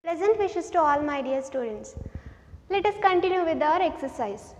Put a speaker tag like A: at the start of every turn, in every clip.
A: Pleasant wishes to all my dear students. Let us continue with our exercise.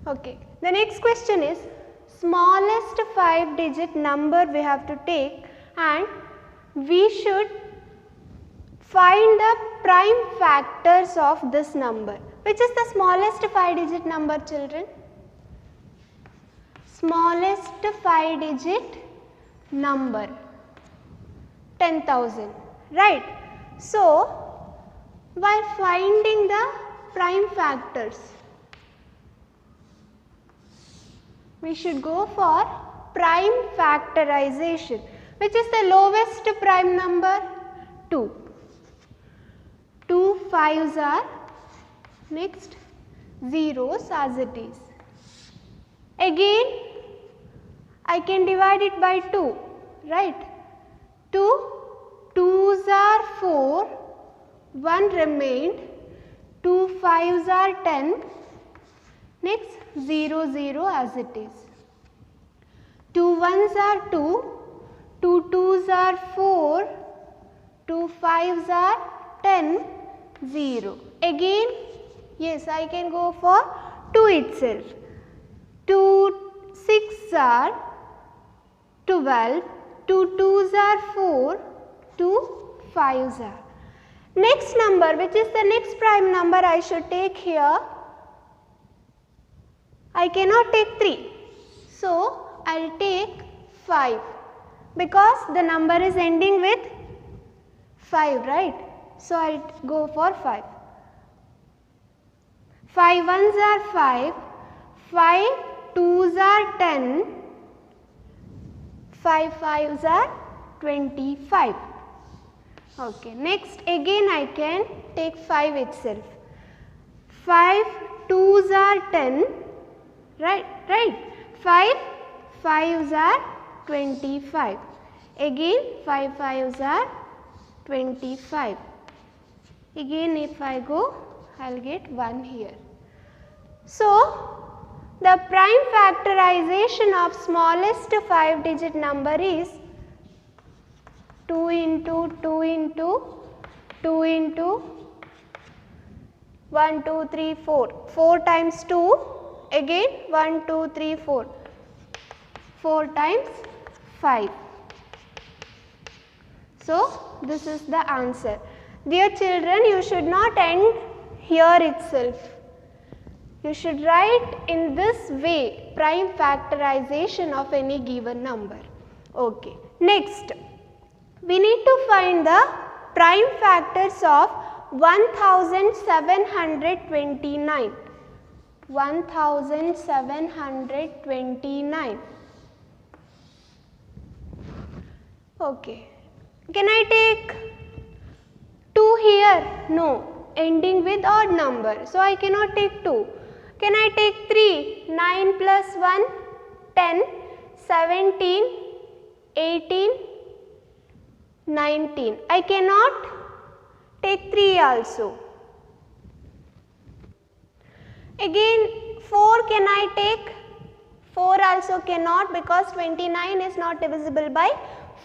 A: Okay. The next question is smallest 5-digit number we have to take and we should find the prime factors of this number. Which is the smallest 5-digit number, children? Smallest 5-digit number 10,000, right? So, while finding the prime factors, we should go for prime factorization. Which is the lowest prime number? 2. 2 5s are next zeros as it is. Again, I can divide it by 2, right? 2 2s are 4, 1 remained, 2 5s are 10, next 0 0 as it is. 2 1s are 2, 2 2s are 4, 2 5s are 10, 0. Again, yes, I can go for 2 itself. 2 6s are 12, 2 2s are 4, 2 5s are. Next number, which is the next prime number I should take here? I cannot take 3. So, I will take 5 because the number is ending with 5, right? So, I will go for 5. 5 1s are 5, 5 2s are 10, 5 5s are 25. Okay, next again I can take 5 itself. 5 2s are 10, right? 5 5s are 25. Again 5 5s are 25. Again if I go, I will get 1 here. So, the prime factorization of smallest 5-digit number is 2 into 2 into 2 into 1 2 3 4. 4 times 2, again 1 2 3 4. 4 times 5. So, this is the answer. Dear children, you should not end here itself. You should write in this way prime factorization of any given number. Okay. Next, we need to find the prime factors of 1729. 1729. Okay. Can I take 2 here? No. Ending with odd number. So, I cannot take 2. Can I take 3? 9 plus 1, 10, 17, 18, 19. I cannot take 3 also. Again 4 can I take? 4 also cannot because 29 is not divisible by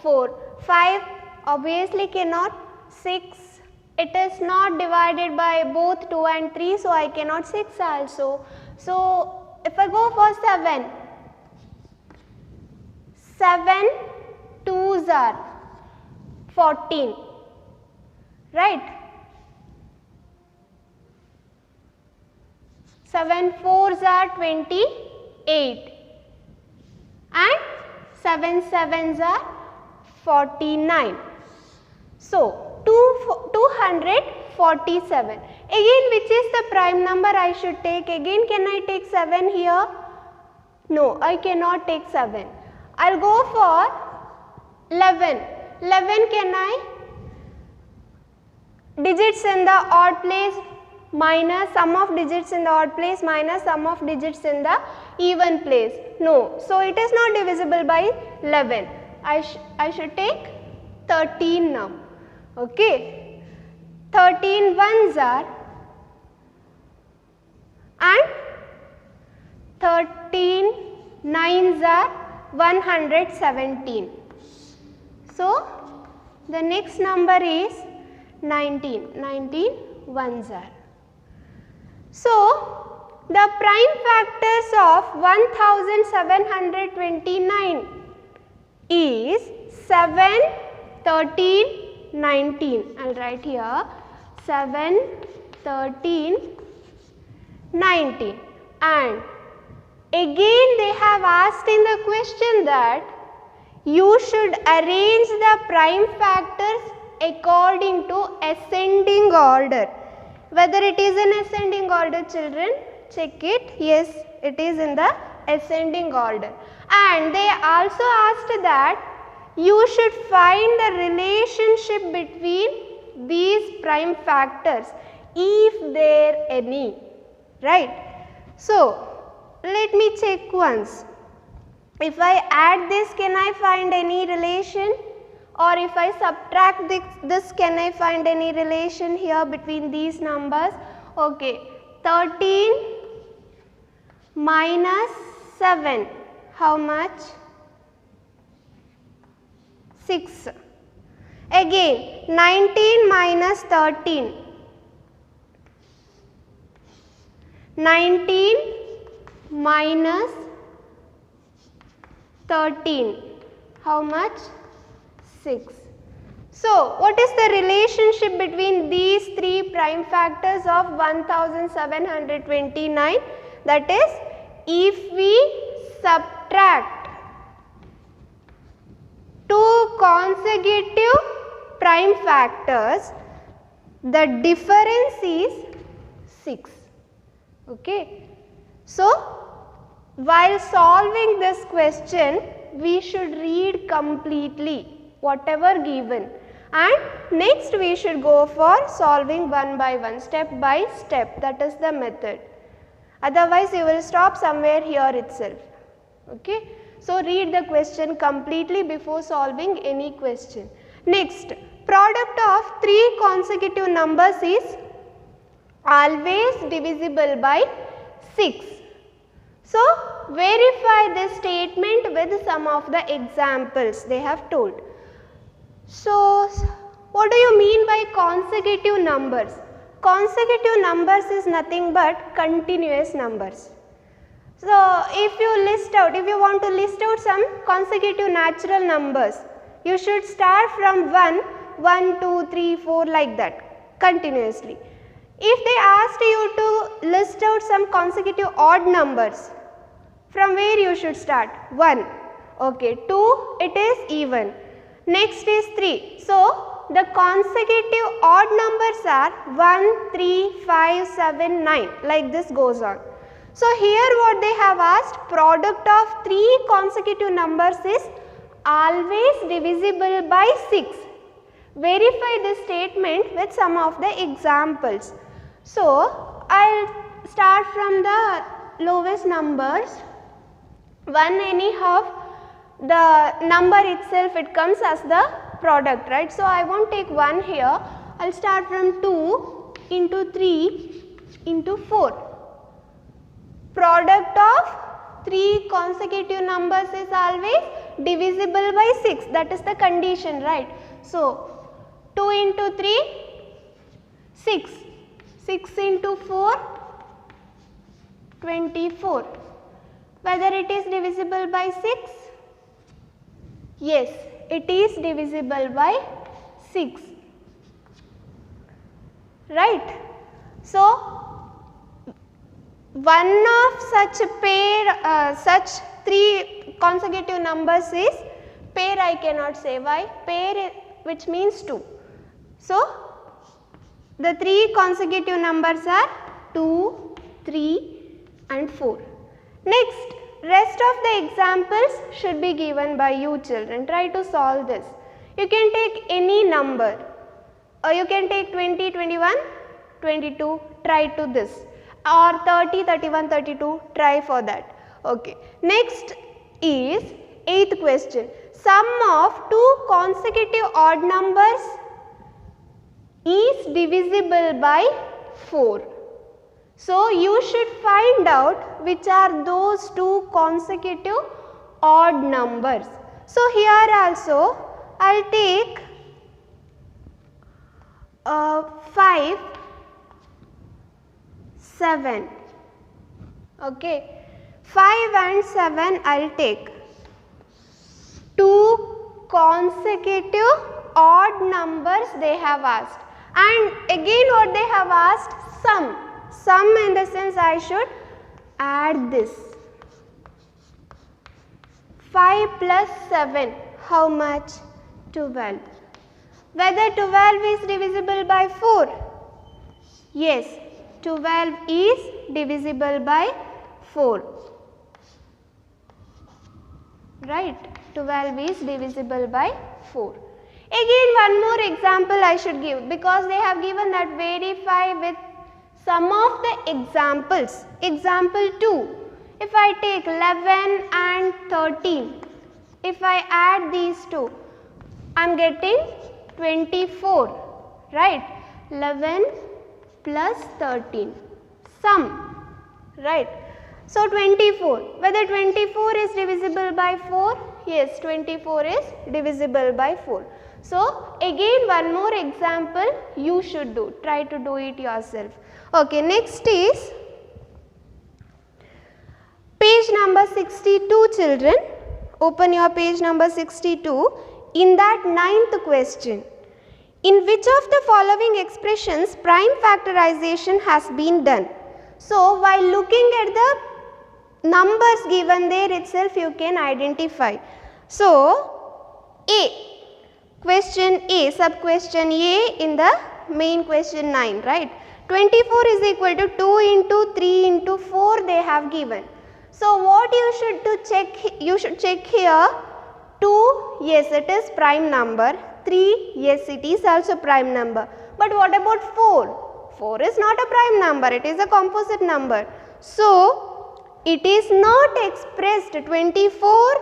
A: 4. 5 obviously cannot. 6. It is not divided by both 2 and 3, so I cannot 6 also. So, if I go for 7, 7 2s are 14, right? 7 4s are 28 and 7 7s are 49. So, 247. Again, which is the prime number I should take? Again, can I take 7 here? No, I cannot take 7. I will go for 11. 11 can I? Digits in the odd place minus sum of digits in the odd place minus sum of digits in the even place. No. So, it is not divisible by 11. I should take 13 now. Okay. 13 1s are and 13 9s are 117. So, the next number is 19 ones are. So, the prime factors of 1729 is 7, 13, 19. I will write here 7, 13, 19. And again they have asked in the question that you should arrange the prime factors according to ascending order. Whether it is in ascending order, children, check it. Yes, it is in the ascending order. And they also asked that you should find the relationship between these prime factors, if there any, right? So, let me check once. If I add this, can I find any relation? Or if I subtract this, can I find any relation here between these numbers? Okay, 13 minus 7, how much? 6. Again, 19 minus 13, 19 minus 13, how much? 6. So, what is the relationship between these three prime factors of 1729? That is, if we subtract two consecutive prime factors, the difference is 6. Okay. So, while solving this question, we should read completely whatever given, and next we should go for solving one by one, step by step. That is the method. Otherwise, you will stop somewhere here itself. Okay. So, read the question completely before solving any question. Next, product of three consecutive numbers is always divisible by 6. So, verify this statement with some of the examples they have told. So, what do you mean by consecutive numbers? Consecutive numbers is nothing but continuous numbers. So, if you want to list out some consecutive natural numbers, you should start from 1, 2, 3, 4 like that continuously. If they asked you to list out some consecutive odd numbers, from where you should start? 1. Okay, 2, it is even. Next is 3. So, the consecutive odd numbers are 1, 3, 5, 7, 9, like this goes on. So, here what they have asked, product of three consecutive numbers is always divisible by 6. Verify this statement with some of the examples. So, I will start from the lowest numbers. 1 anyhow, the number itself, it comes as the product, right? So, I won't take 1 here, I will start from 2 into 3 into 4. Product of three consecutive numbers is always divisible by 6, that is the condition, right? So, 2 into 3, 6, 6 into 4, 24. Whether it is divisible by 6? Yes, it is divisible by 6, right? So, one of such such three consecutive numbers is pair. I cannot say why, pair which means 2. So, the three consecutive numbers are 2, 3 and 4. Next, rest of the examples should be given by you children. Try to solve this. You can take any number, or you can take 20, 21, 22, try to this, or 30, 31, 32, try for that. Okay. Next is 8th question. Sum of two consecutive odd numbers is divisible by 4. So, you should find out which are those two consecutive odd numbers. So, here also I will take 5, 7. Okay. 5 and 7 I'll take. 2 consecutive odd numbers they have asked. And again what they have asked? Sum. Sum in the sense I should add this. 5 plus 7, how much? 12. Whether 12 is divisible by 4? Yes, 12 is divisible by 4. Right, 12 is divisible by 4. Again one more example I should give, because they have given that verify with some of the examples. Example 2. If I take 11 and 13, if I add these two, I am getting 24, right? 11 plus 13, sum, right? So 24, whether 24 is divisible by 4? Yes, 24 is divisible by 4. So again one more example you should do, try to do it yourself. Okay, next is page number 62, children. Open your page number 62. In that 9th question, in which of the following expressions prime factorization has been done? So while looking at the numbers given there itself, you can identify. So A, question A, sub question A in the main question 9, right? 24 is equal to 2 into 3 into 4 they have given. So what you should do check, you should check here. 2, yes, it is prime number. 3, yes, it is also prime number. But what about 4? 4 is not a prime number, it is a composite number. So it is not expressed, 24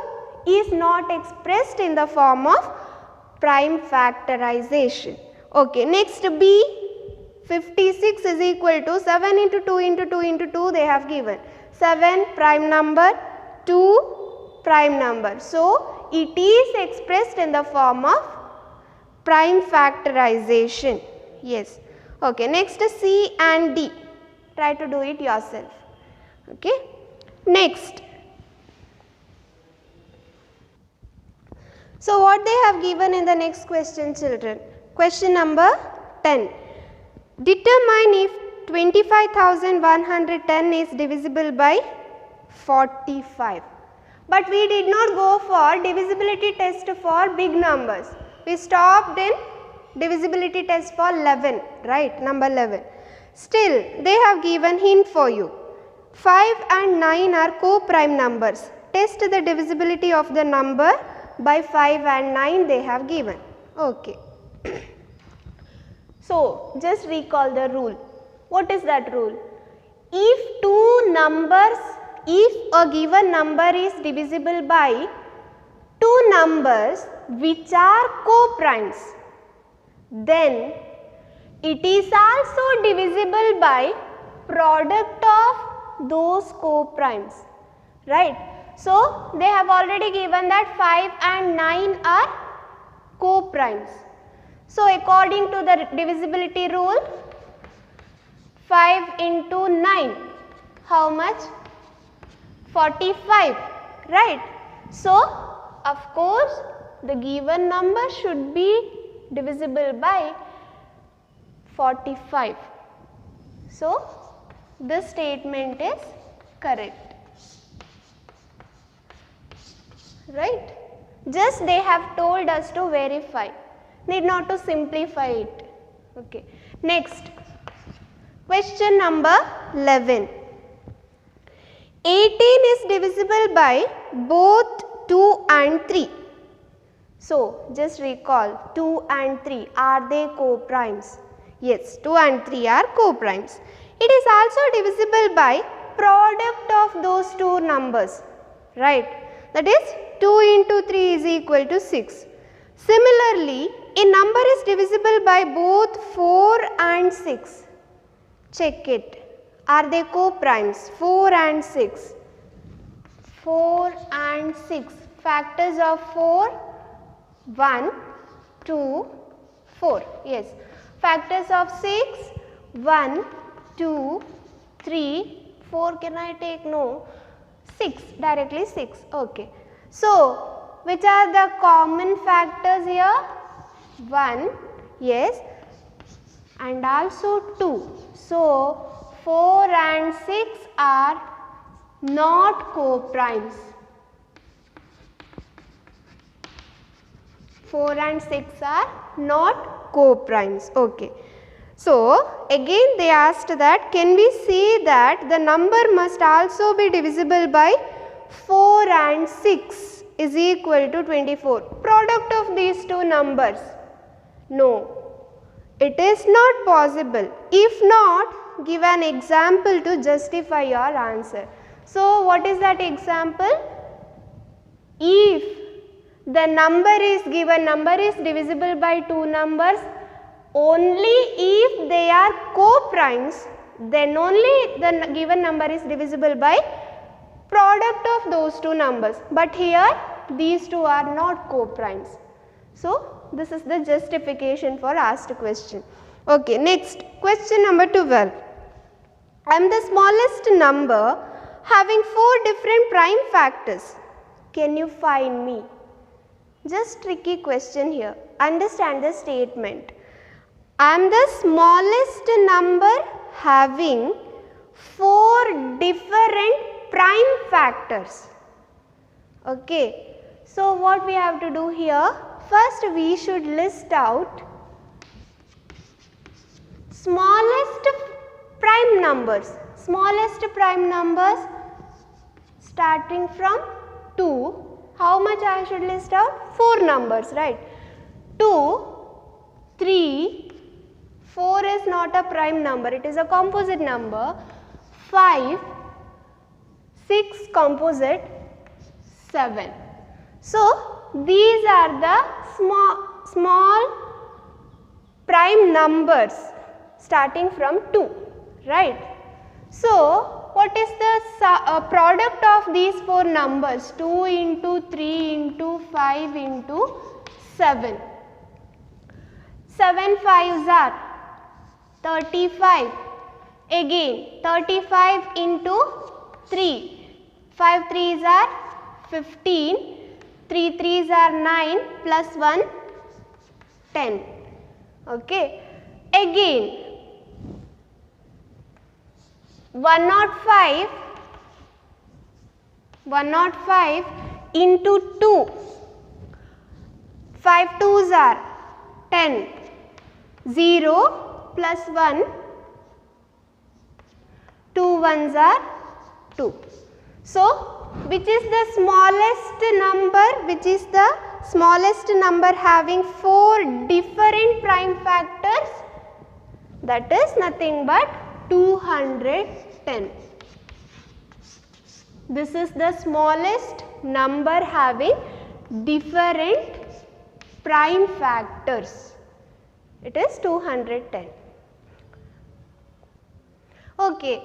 A: is not expressed in the form of prime factorization. Okay, next B, 56 is equal to 7 into 2 into 2 into 2 they have given. 7 prime number, 2 prime number. So it is expressed in the form of prime factorization. Yes. Okay, next C and D. Try to do it yourself. Okay. Next. So what they have given in the next question, children? Question number 10. Determine if 25,110 is divisible by 45. But we did not go for divisibility test for big numbers. We stopped in divisibility test for 11, right? Number 11. Still, they have given hint for you. 5 and 9 are co-prime numbers. Test the divisibility of the number by 5 and 9 they have given. Okay. So, just recall the rule. What is that rule? If two numbers, if a given number is divisible by two numbers which are co-primes, then it is also divisible by product of those co-primes, right? So, they have already given that 5 and 9 are co-primes. So, according to the divisibility rule, 5 into 9, how much? 45, right? So, of course, the given number should be divisible by 45. So, this statement is correct, right? Just they have told us to verify, need not to simplify it. Okay. Next, question number 11. 18 is divisible by both 2 and 3. So, just recall 2 and 3, are they co-primes? Yes, 2 and 3 are co-primes. It is also divisible by product of those two numbers, right? That is 2 into 3 is equal to 6. Similarly, a number is divisible by both 4 and 6. Check it. Are they co-primes? 4 and 6. 4 and 6. Factors of 4, 1, 2, 4. Yes. Factors of 6, 1, 2, 3, 4 can I take? No. 6, directly 6. Okay. So, which are the common factors here? 1, yes, and also 2. So, 4 and 6 are not co-primes. 4 and 6 are not co-primes. Okay. So, again they asked that can we see that the number must also be divisible by 4 and 6 is equal to 24. Product of these two numbers? No, it is not possible. If not, give an example to justify your answer. So, what is that example? If the number is given, number is divisible by two numbers, only if they are co-primes, then only the given number is divisible by product of those two numbers. But here these two are not co-primes. So, this is the justification for asked question. Okay, next question number 12. I am the smallest number having 4 different prime factors. Can you find me? Just tricky question here. Understand the statement. I am the smallest number having 4 different prime factors. Okay. So, what we have to do here? First we should list out smallest prime numbers. Smallest prime numbers starting from 2. How much I should list out? 4 numbers, right? 2, 3, 4 is not a prime number, it is a composite number. 5, 6 composite, 7. So, these are the small prime numbers starting from 2, right? So, what is the product of these 4 numbers? 2 into 3 into 5 into 7. 7 5s are 35. Again 35 into 3. 5 3s are 15. 3 3s are 9 plus 1 10. Okay. Again 105 into 2. 5 2s are 10. 0 plus 1. 2 1s are 2. So, which is the smallest number? Which is the smallest number having 4 different prime factors? That is nothing but 210. This is the smallest number having different prime factors. It is 210. Okay.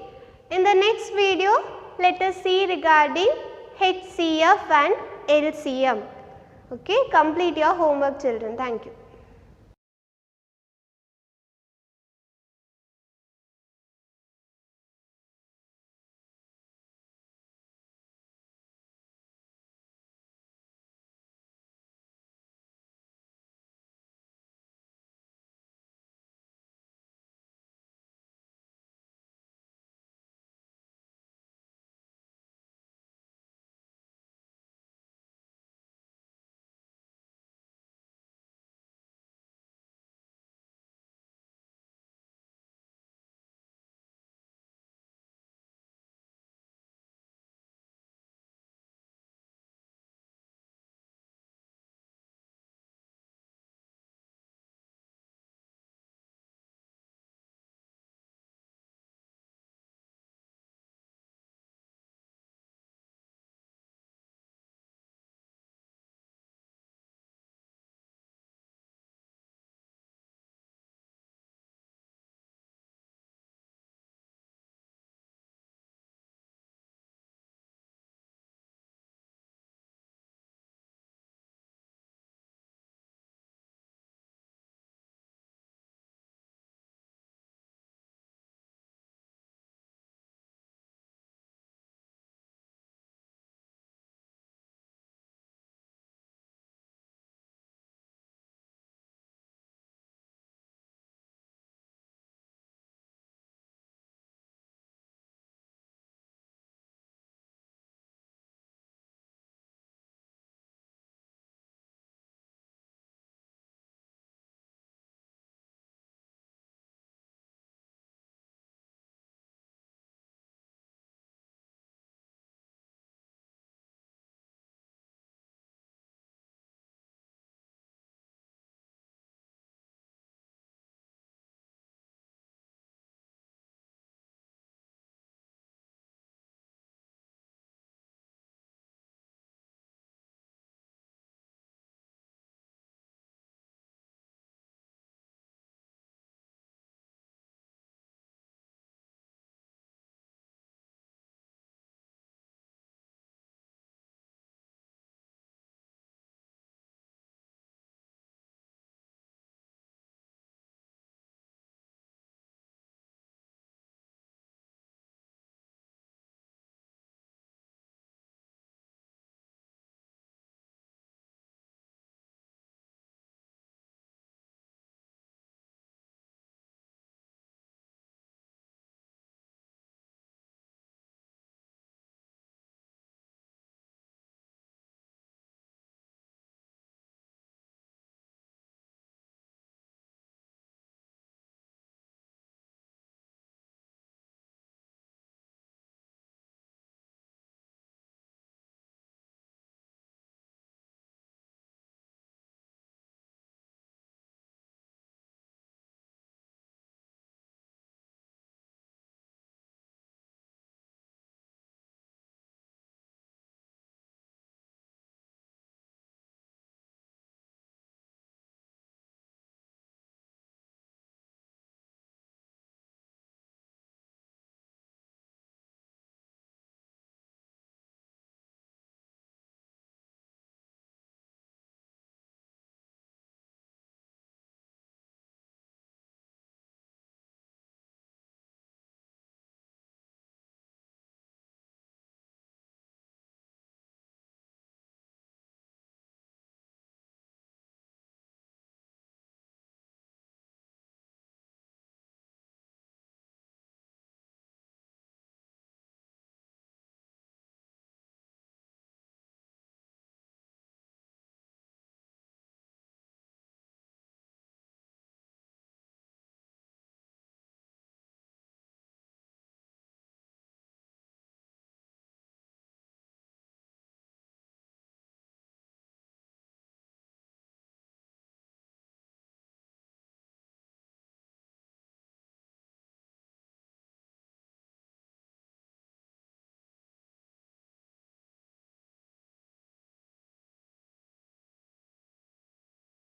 A: In the next video, let us see regarding HCF and LCM. Okay. Complete your homework, children. Thank you.